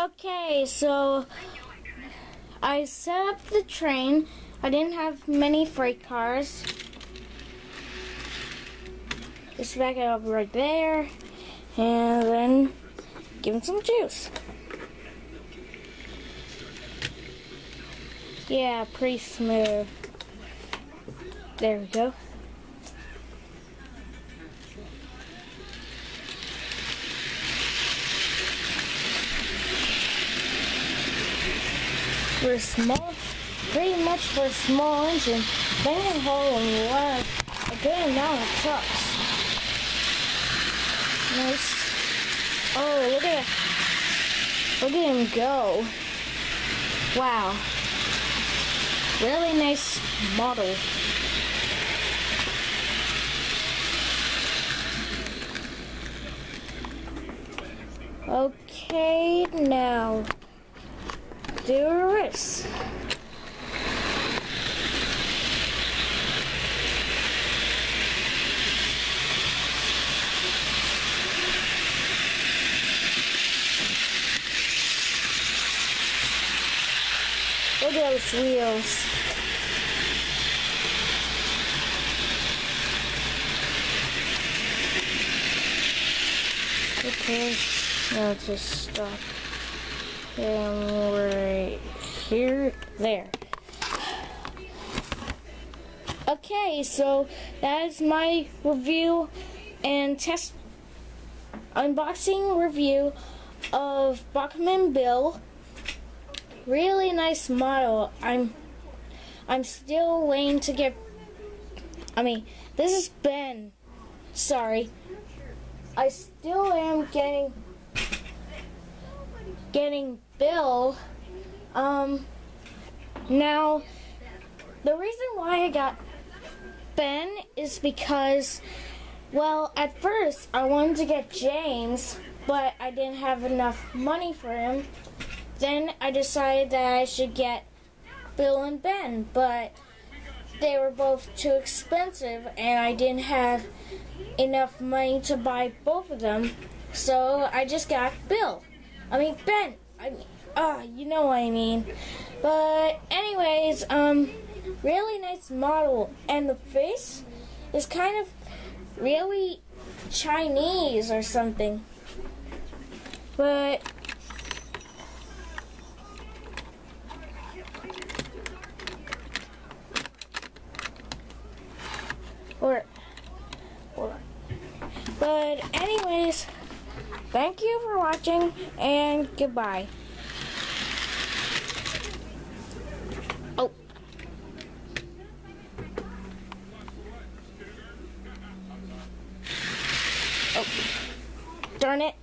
Okay, so I set up the train. I didn't have many freight cars. Just back it up right there, and then give him some juice. Yeah, pretty smooth. There we go. For a small, pretty much for a small engine, they can hold a good amount of trucks. Nice. Oh, look at him go. Wow. Really nice model. Okay, now do a race. Look at those wheels. Okay, now just stop him right here. There. Okay, so that is my review and test unboxing review of Bachmann Bill. Really nice model. I'm still waiting to get. This is Ben. Sorry. I still am getting Bill. Now the reason why I got Ben is because, well, at first I wanted to get James, but I didn't have enough money for him. Then I decided that I should get Bill and Ben, but they were both too expensive and I didn't have enough money to buy both of them, so I just got Ben. You know what I mean. But anyways, really nice model, and the face is kind of really Chinese or something. But But anyways, thank you for watching and goodbye. Oh, darn it.